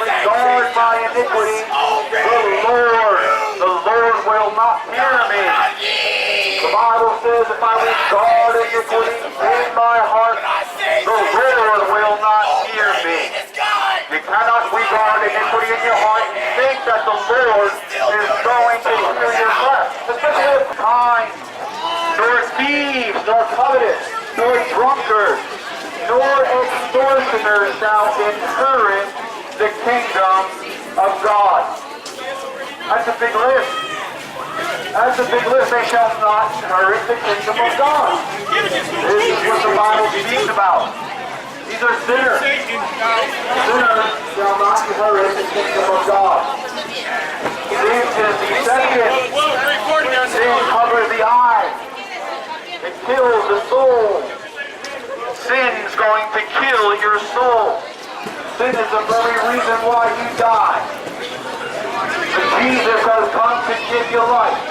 regard my iniquity, the Lord will not hear me. The Bible says if I regard iniquity in my heart, the Lord will not hear me. You cannot regard iniquity in your heart and think that the Lord is going to hear your prayer. Especially if kind, nor thieves, nor covetous, nor drunkards, nor extortioners shall inherit the kingdom of God. That's a big list. That's a big list. They shall not inherit the kingdom of God. This is what the Bible speaks about. These are sinners. Sinners shall not inherit the kingdom of God. Sin is deception. Sin covers the eye. It kills the soul. Sin's going to kill your soul. Sin is the very reason why you die. But Jesus has come to give you life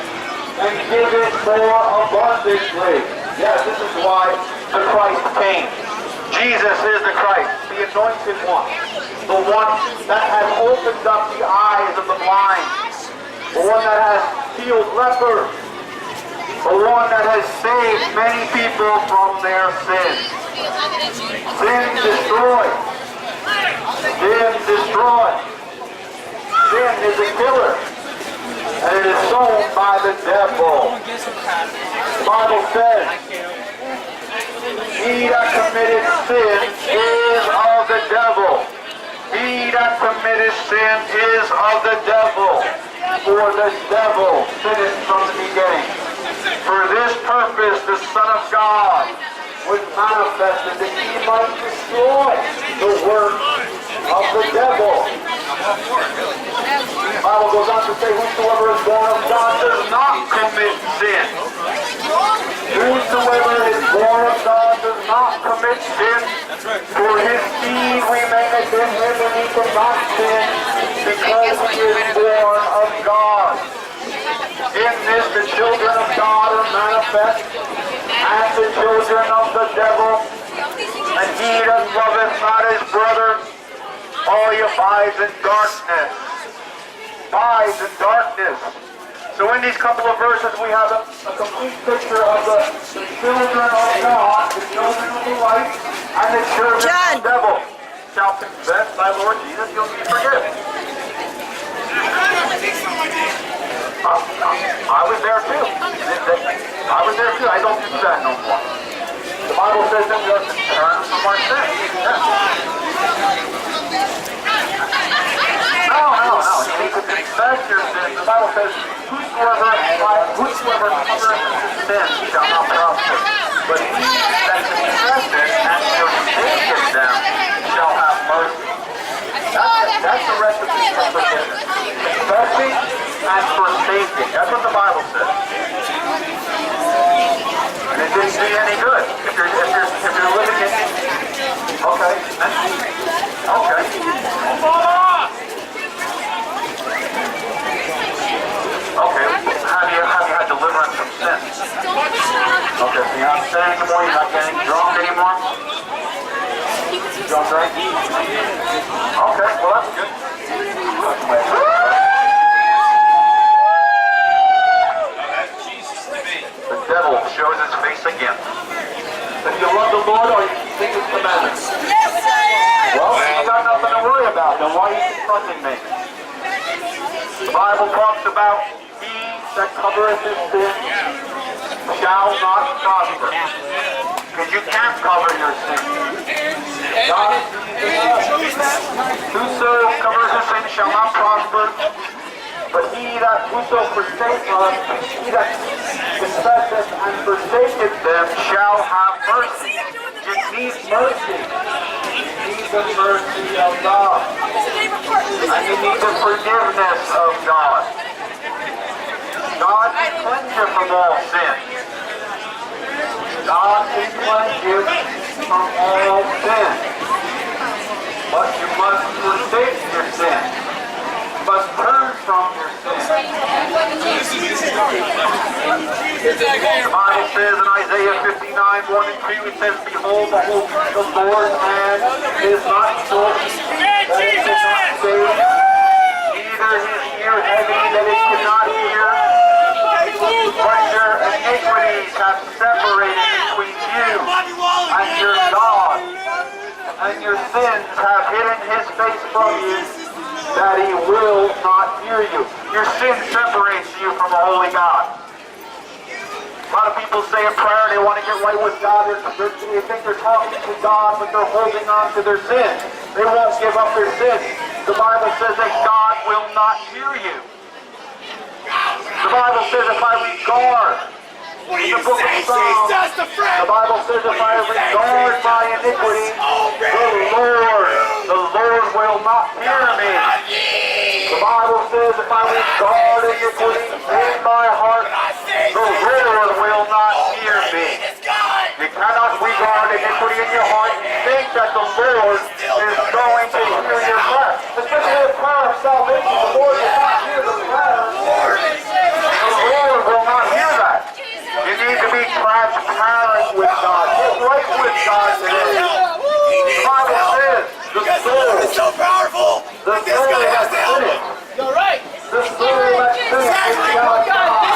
and give it more abundantly. Yes, this is why the Christ came. Jesus is the Christ, the anointed one, the one that has opened up the eyes of the blind, the one that has healed lepers, the one that has saved many people from their sins. Sin destroys. Sin destroys. Sin is a killer, and it is sown by the devil. The Bible says, he that committed sin is of the devil. He that committed sin is of the devil. For the devil sinned from the beginning. For this purpose the Son of God was manifested that he might destroy the work of the devil. The Bible goes on to say, whosoever is born of God does not commit sin. Whosoever is born of God does not commit sin, for his seed remaineth in him, and he cannot sin, because he is born of God. In this the children of God are manifest, and the children of the devil. And he that loveth not his brother, all he abides in darkness. Abides in darkness. So in these couple of verses we have a complete picture of the children of God, the children of the light, and the children of the devil. Shall confess thy Lord Jesus, you'll be forgiven. I was there too. I was there too. I don't do that no more. The Bible says that we are to turn from our sins. No. You need to confess your sins. The Bible says, whosoever covereth his sins shall not prosper. But he that confesseth and forsaketh them shall have mercy. That's the recipe for forgiveness. Confessing and forsaking. That's what the Bible says. And it didn't do you any good if you're living in. Okay. Okay. Okay. Have you had deliverance from sin? Okay. So you're not sinning anymore. You're not getting drunk anymore. You don't drink? Okay. Well, that's good. The devil shows his face again. If you love the Lord or you keep his commandments. Yes, I am. Well, you got nothing to worry about. Then why are you confronting me? The Bible talks about he that covereth his sin shall not prosper. Because you can't cover your sin. God, whoso covers his sin shall not prosper. But whoso forsaketh us, he that confesseth and forsaketh them shall have mercy. You need mercy. You need the mercy of God. And you need the forgiveness of God. God can cleanse you from all sin. God can cleanse you from all sin. But you must forsake your sin. You must turn from your sin. The Bible says in Isaiah 59:1-2, it says, Behold, the Lord's hand is not short, that it cannot save, his face from you, that he will not hear you. Your sin separates you from a holy God. A lot of people say a prayer, they want to get right with God. They think they're talking to God, but they're holding on to their sin. They won't give up their sin. The Bible says that God will not hear you. The Bible says if I regard, in the book of Psalms, the Bible says if I regard my iniquity, the Lord will not hear me. The Bible says if I regard iniquity in my heart, the Lord will not hear me. You cannot regard iniquity in your heart and think that the Lord is going to hear your prayer. Especially the prayer of salvation. The Lord will not hear the prayer. The Lord will not hear that. You need to be transparent with God. Get right with God today. The Bible says the soul is so powerful. The soul that sinneth. You're right. The soul that sinneth shall die.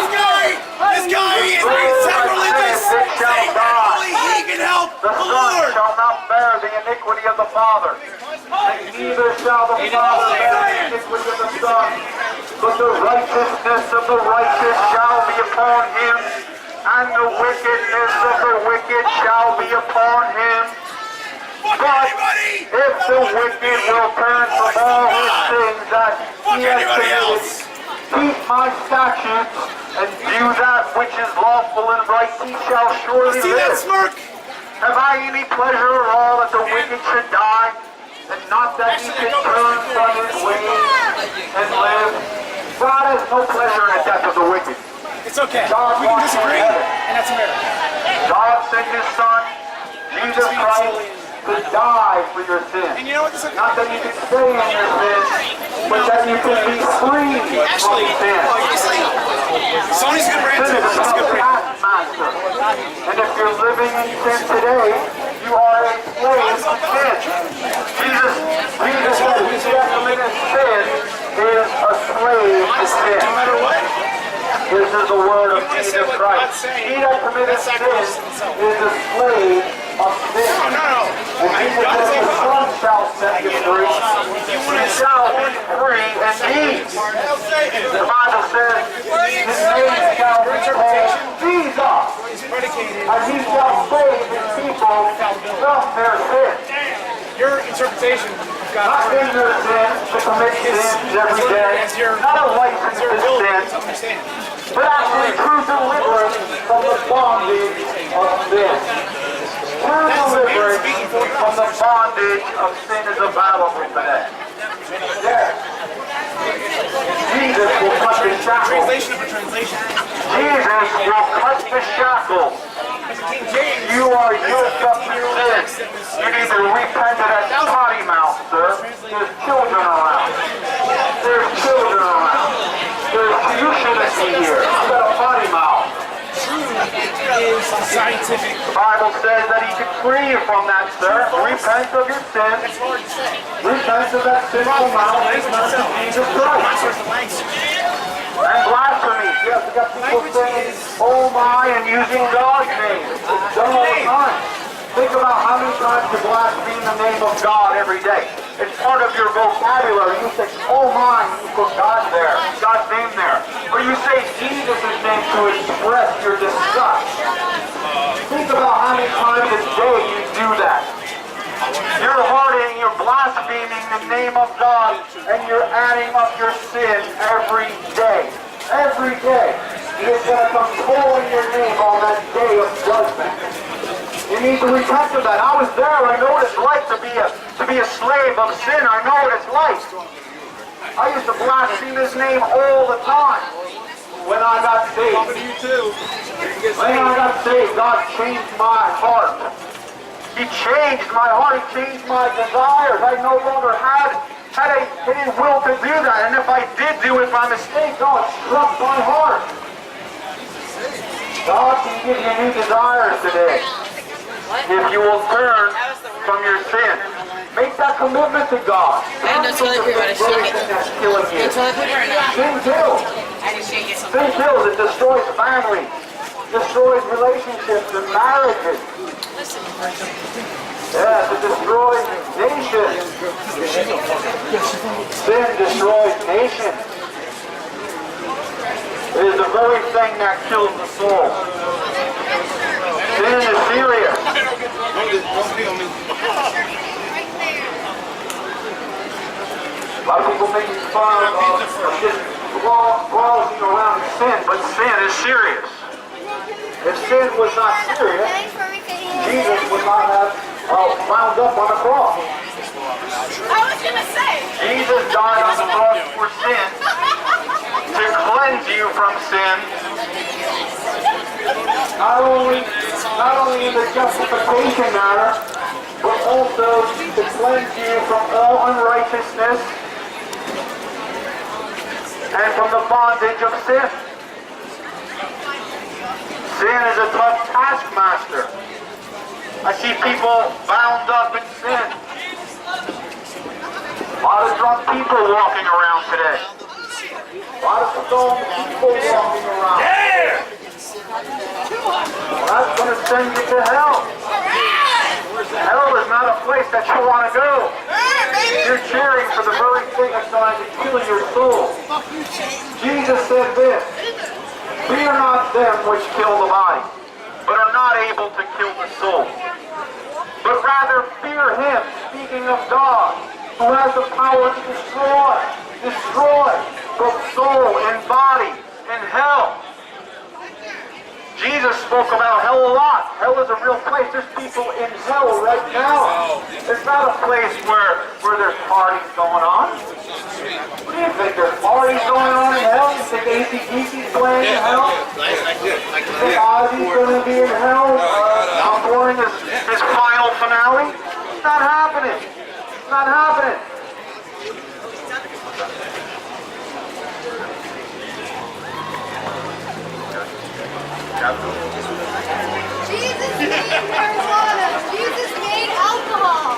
This guy is being sacrilegious. Thankfully, he can help the Son shall not bear the iniquity of the Father, and neither shall the Father bear the iniquity of the Son. But the righteousness of the righteous shall be upon him, and the wickedness of the wicked shall be upon him. But if the wicked will turn from all his sins that he has committed, keep my statutes, and do that which is lawful and right, he shall surely live. Have I any pleasure at all that the wicked should die, and not that he should turn from his ways and live? God has no pleasure in the death of the wicked. It's okay. We can disagree, and that's America. God sent his Son, Jesus Christ, to die for your sins. And you know what this is? Not that you can stay in your sins, but that you can be free from sin. Sony's a good brand too. Sin is a taskmaster. And if you're living in sin today, you are a slave to sin. Jesus said, he that committeth sin is a slave to sin. No matter what. This is the word of Jesus Christ. He that committeth sin is a slave of sin. And Jesus said, the Son shall set you free. You shall be free indeed. The Bible says, his name shall be called Jesus. And he shall save his people from their sins. Your interpretation of God. Not in your sins to commit sins every day. Not a license to sin. But actually true deliverance from the bondage of sin. True deliverance from the bondage of sin is available today. Yes. Jesus will cut the shackles. Translation of a translation. Jesus will cut the shackles. You are yoked up to sin. You need to repent of that potty mouth, sir. There's children around. There's children around. You shouldn't be here. You got a potty mouth. Is scientific. The Bible says that he can free you from that, sir. Repent of your sin. Repent of that sinful mouth. Repent of Jesus Christ. And blasphemy. Yes, we got people saying, oh my, and using God's name. It's done all the time. Think about how many times you blaspheme the name of God every day. It's part of your vocabulary. You say, oh my, you put God there, God's name there. Or you say Jesus' name to express your disgust. Think about how many times a day you do that. You're hurting, you're blaspheming the name of God, and you're adding up your sin every day. Every day. He is going to come calling your name on that day of judgment. You need to repent of that. I was there. I know what it's like to be a slave of sin. I know what it's like. I used to blaspheme his name all the time. When I got saved. When I got saved, God changed my heart. He changed my heart. He changed my desires. I no longer had any will to do that. And if I did do it by mistake, God struck my heart. God can give you new desires today. If you will turn from your sin. Make that commitment to God. And no toilet paper, I shake it. No toilet paper or not? Sin kills. I just shake it. Sin kills. It destroys families. destroys relationships and marriages. Yes, it destroys nations. Sin destroys nations. It is the very thing that kills the soul. Sin is serious. A lot of people make fun of just glossing around sin, but sin is serious. If sin was not serious, Jesus would not have wound up on the cross. I was going to say. Jesus died on the cross for sin, to cleanse you from sin, not only in the justification matter, but also to cleanse you from all unrighteousness and from the bondage of sin. Sin is a tough taskmaster. I see people bound up in sin. A lot of drunk people walking around today. A lot of stoned people walking around. Yeah! Well, that's going to send you to hell. Hell is not a place that you want to go. You're cheering for the very thing that's going to kill your soul. Jesus said this, "Fear not them which kill the body, but are not able to kill the soul. But rather fear him," speaking of God, "who has the power to destroy both soul and body in hell." Jesus spoke about hell a lot. Hell is a real place. There's people in hell right now. It's not a place where there's parties going on. What do you think? There's parties going on in hell? You think ACDC's playing in hell? You think Ozzy's going to be in hell during his final finale? It's not happening. It's not happening. Jesus made marijuana. Jesus made alcohol.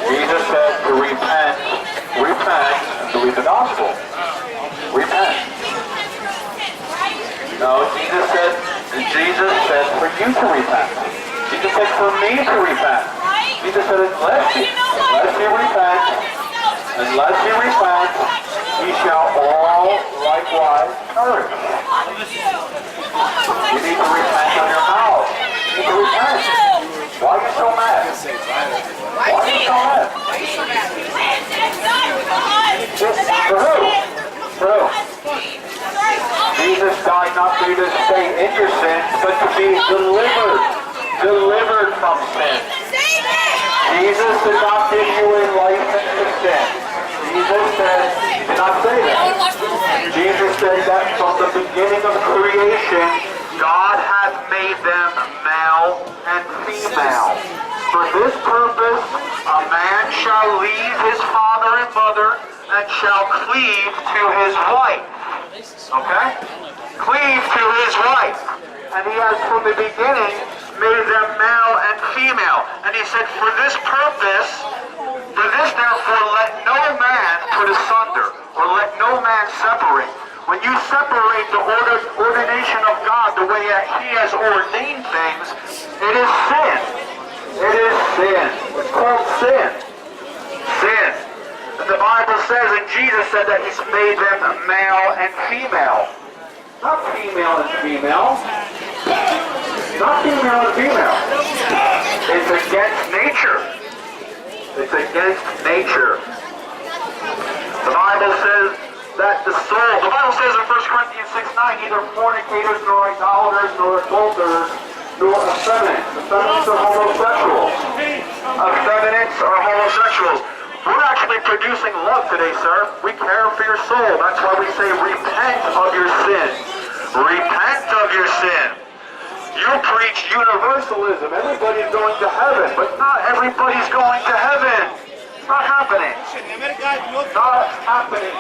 Jesus said to repent, and believe the gospel. Repent. No, Jesus said for you to repent. Jesus said for me to repent. Jesus said unless you repent, ye shall all likewise perish. You need to repent on your mouth. You need to repent. Why are you so mad? Why are you so mad? For who? For who? Jesus died not for you to stay in your sins, but to be delivered from sin. Jesus did not give you a license to sin. Jesus did not say that. Jesus said that from the beginning of creation, God hath made them male and female. For this purpose, a man shall leave his father and mother and shall cleave to his wife. Okay? Cleave to his wife. And he has from the beginning made them male and female. And he said, for this purpose, for this therefore let no man put asunder, or let no man separate. When you separate the ordination of God the way that he has ordained things, it is sin. It is sin. It's called sin. Sin. And the Bible says, and Jesus said that he's made them male and female. Not female and female. Not female and female. It's against nature. It's against nature. The Bible says that the soul, the Bible says in 1 Corinthians 6:9, neither fornicators, nor idolaters, nor adulterers, nor effeminates. Effeminates are homosexuals. effeminates or homosexuals. We're actually producing love today, sir. We care for your soul. That's why we say repent of your sin. Repent of your sin. You preach universalism. Everybody's going to heaven, but not everybody's going to heaven. Not happening. Not happening.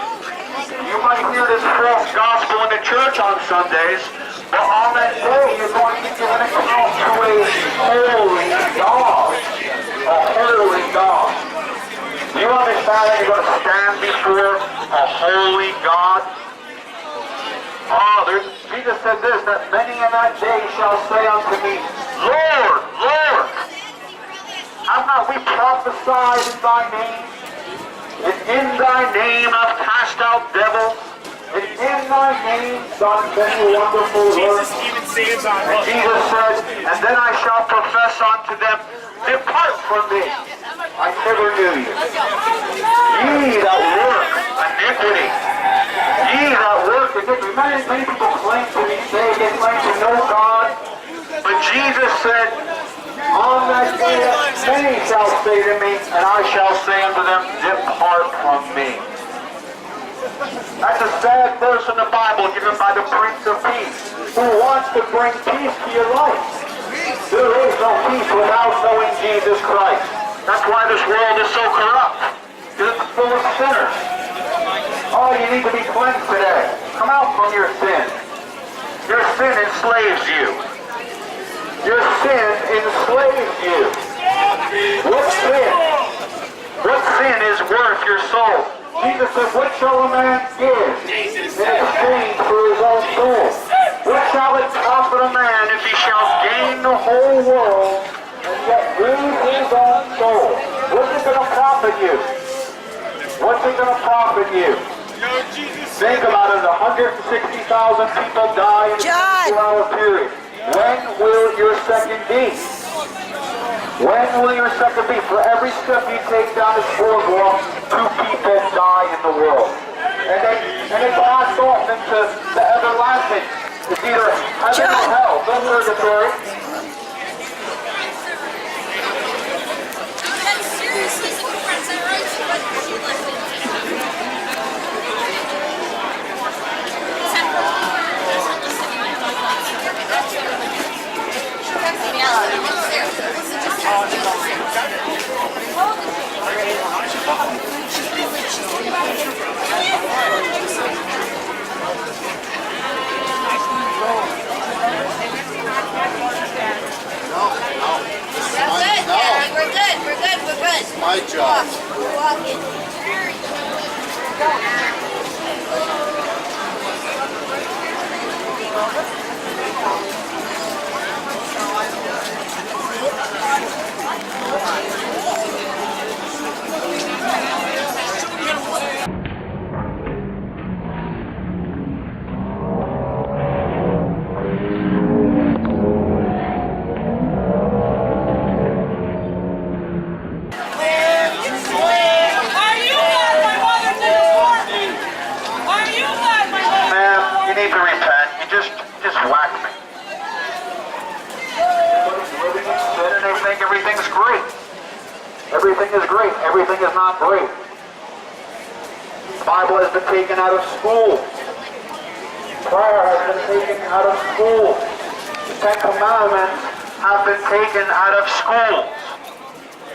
You might hear this false gospel in the church on Sundays, but on that day you're going to give an account to a holy God. A holy God. Do you understand that you're going to stand before a holy God? Jesus said this, that many in that day shall say unto me, Lord, Lord, have not we prophesied in thy name? And in thy name have cast out devils? And in thy name done many wonderful works? And Jesus said, and then I shall profess unto them, depart from me, I never knew you. Ye that work iniquity. Ye that work iniquity. Many people claim to be saved, they claim to know God. But Jesus said, on that day many shall say to me, and I shall say unto them, depart from me. That's a sad verse in the Bible given by the Prince of Peace, who wants to bring peace to your life. There is no peace without knowing Jesus Christ. That's why this world is so corrupt, because it's full of sinners. Oh, you need to be cleansed today. Come out from your sin. Your sin enslaves you. Your sin enslaves you. What sin? What sin is worth your soul? Jesus said, what shall a man give in exchange for his own soul? What shall it profit a man if he shall gain the whole world and yet lose his own soul? What's it going to profit you? What's it going to profit you? Think about it, 160,000 people die in a 24-hour period. When will your second be? When will your second be? For every step you take down this boardwalk, 2 people die in the world. And they pass off into the everlasting. It's either heaven or hell, no purgatory. We're good. My job. We're walking. Everything is great. Everything is not great. The Bible has been taken out of school. Prayer has been taken out of school. The 10 Commandments have been taken out of schools.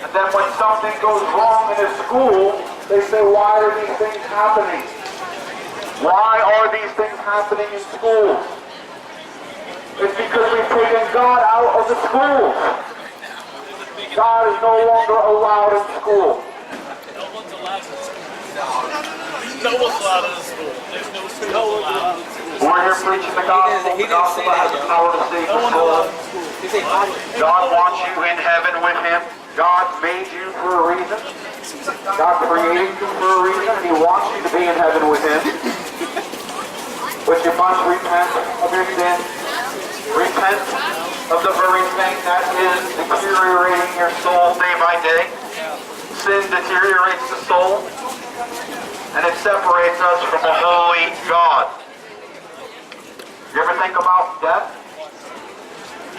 And then when something goes wrong in a school, they say, why are these things happening? Why are these things happening in schools? It's because we've taken God out of the schools. God is no longer allowed in school. No one's allowed in school. No one's allowed in school. There's no school allowed. We're here preaching the gospel. The gospel has the power to save the soul. God wants you in heaven with Him. God made you for a reason. God created you for a reason. He wants you to be in heaven with Him. But you must repent of your sin. Repent of the very thing that is deteriorating your soul day by day. Sin deteriorates the soul, and it separates us from a holy God. You ever think about death?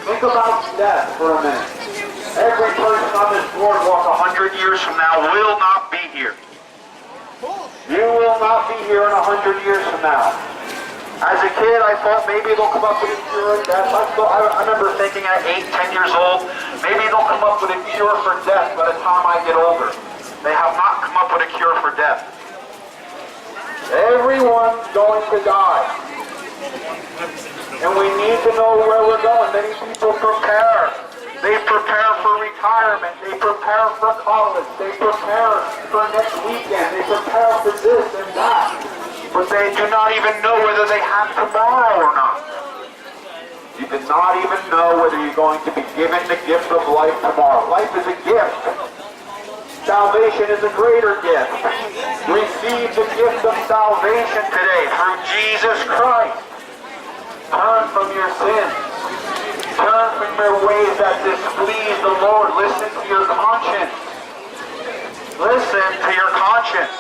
Think about death for a minute. Every person on this boardwalk 100 years from now will not be here. You will not be here in 100 years from now. As a kid, I thought maybe they'll come up with a cure for death. I remember thinking at 8, 10 years old, maybe they'll come up with a cure for death by the time I get older. They have not come up with a cure for death. Everyone's going to die. And we need to know where we're going. Many people prepare. They prepare for retirement. They prepare for college. They prepare for next weekend. They prepare for this and that. But they do not even know whether they have tomorrow or not. You do not even know whether you're going to be given the gift of life tomorrow. Life is a gift. Salvation is a greater gift. Receive the gift of salvation today through Jesus Christ. Turn from your sins. Turn from your ways that displease the Lord. Listen to your conscience. Listen to your conscience.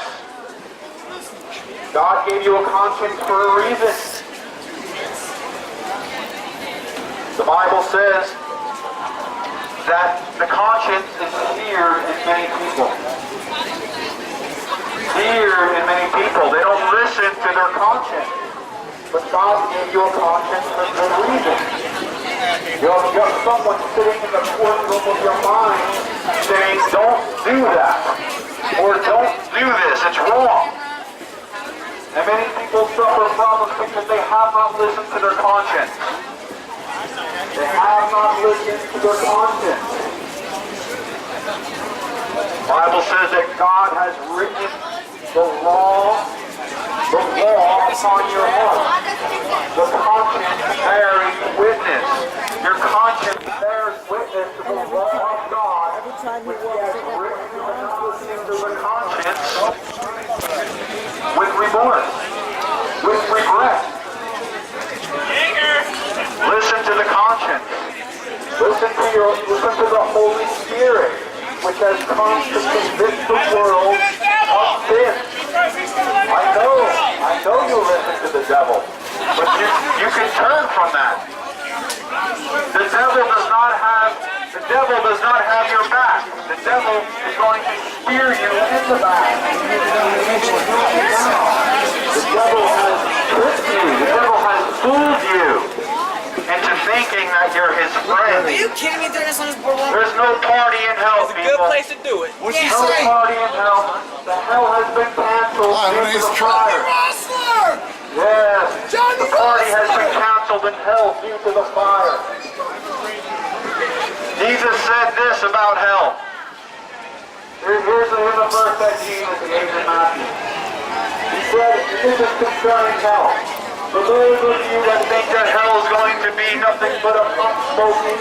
God gave you a conscience for a reason. The Bible says that the conscience is seared in many people. Seared in many people. They don't listen to their conscience. But God gave you a conscience for a good reason. You have someone sitting in the courtroom of your mind saying, don't do that. Or don't do this. It's wrong. And many people suffer problems because they have not listened to their conscience. They have not listened to their conscience. The Bible says that God has written the law upon your heart. The conscience bearing witness. Your conscience bears witness to the law of God, which He has written into the conscience. With remorse, with regret. Listen to the conscience. Listen to the Holy Spirit, which has come to convict the world of sin. I know you listen to the devil, but you can turn from that. The devil does not have your back. The devil is going to spear you in the back. The devil has tricked you. The devil has fooled you into thinking that you're his friend. Are you kidding me doing this on this boardwalk? There's no party in hell, It's a people. good place to do it. What'd she No say? party in hell. The hell has been canceled due to the fire. Rustler! Yes. Johnny The party has Rustler! been canceled in hell due to the fire. Jesus said this about hell. Here's the verse that Jesus gave in Matthew. He said, this is concerning hell. For those of you that think that hell is going to be nothing but a pump-smoking,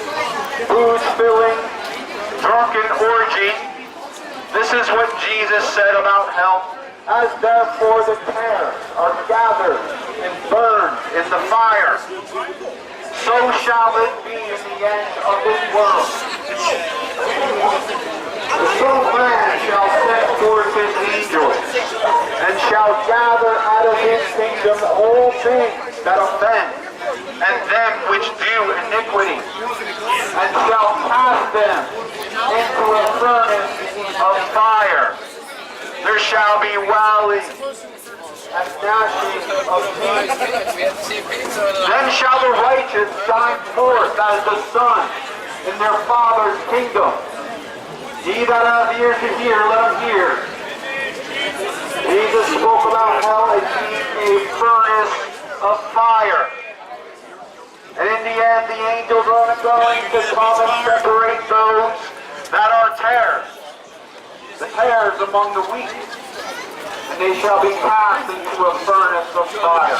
booze-filling, drunken orgy, this is what Jesus said about hell. As therefore the tares are gathered and burned in the fire, so shall it be in the end of this world. The Son of Man shall send forth his angels, and shall gather out of his kingdom all things that offend, and them which do iniquity, and shall cast them into a furnace of fire. There shall be wailing and gnashing of teeth. Then shall the righteous shine forth as the sun in their Father's kingdom. He that hath ears to hear, let him hear. Jesus spoke about hell as being a furnace of fire. And in the end, the angels are going to come and separate those that are tares. The tares among the wheat. And they shall be cast into a furnace of fire.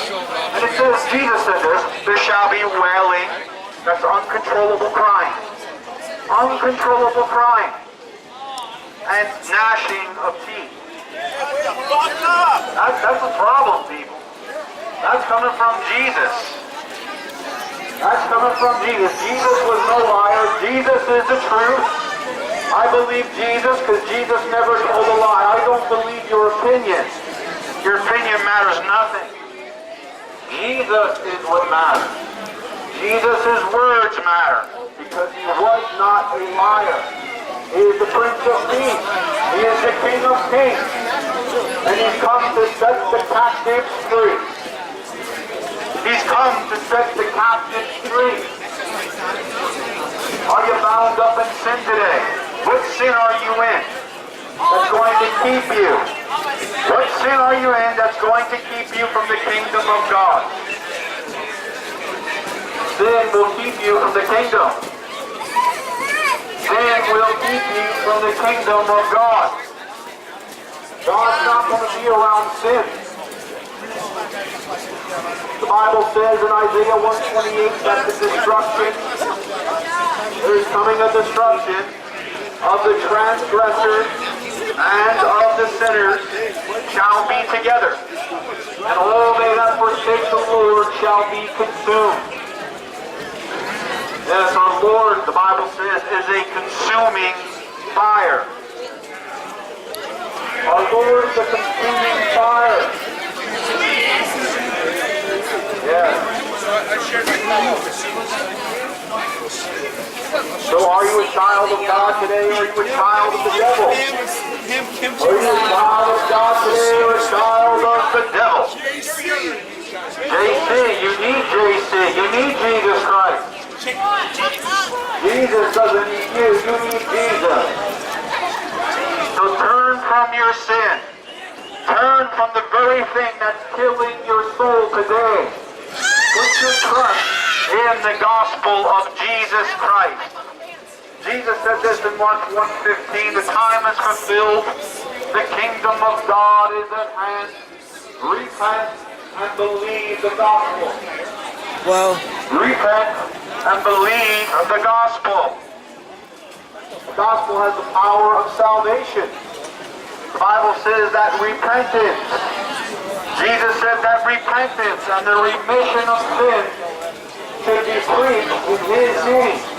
And it says, Jesus said this, there shall be wailing, that's uncontrollable crying. Uncontrollable crying. And gnashing of teeth. That's a problem, people. That's coming from Jesus. That's coming from Jesus. Jesus was no liar. Jesus is the truth. I believe Jesus because Jesus never told a lie. I don't believe your opinion. Your opinion matters nothing. Jesus is what matters. Jesus' words matter because he was not a liar. He is the Prince of Peace. He is the King of Kings. And he's come to set the captives free. He's come to set the captives free. Are you bound up in sin today? What sin are you in that's going to keep you? What sin are you in that's going to keep you from the kingdom of God? Sin will keep you from the kingdom. Sin will keep you from the kingdom of God. God's not going to be around sin. The Bible says in Isaiah 128 that the destruction, there is coming a destruction of the transgressors and of the sinners shall be together, and all they that forsake the Lord shall be consumed. Yes, our Lord, the Bible says, is a consuming fire. Our Lord is a consuming fire. Yes. So are you a child of God today, or are you a child of the devil? Are you a child of God today, or a child of the devil? JC, you need JC. You need Jesus Christ. Jesus doesn't need you. You need Jesus. So turn from your sin. Turn from the very thing that's killing your soul today. Put your trust in the gospel of Jesus Christ. Jesus said this in Mark 1:15, the time is fulfilled, the kingdom of God is at hand. Repent and believe the gospel. Well, Repent and believe the gospel. The gospel has the power of salvation. The Bible says that repentance, Jesus said that repentance and the remission of sin should be preached in his name.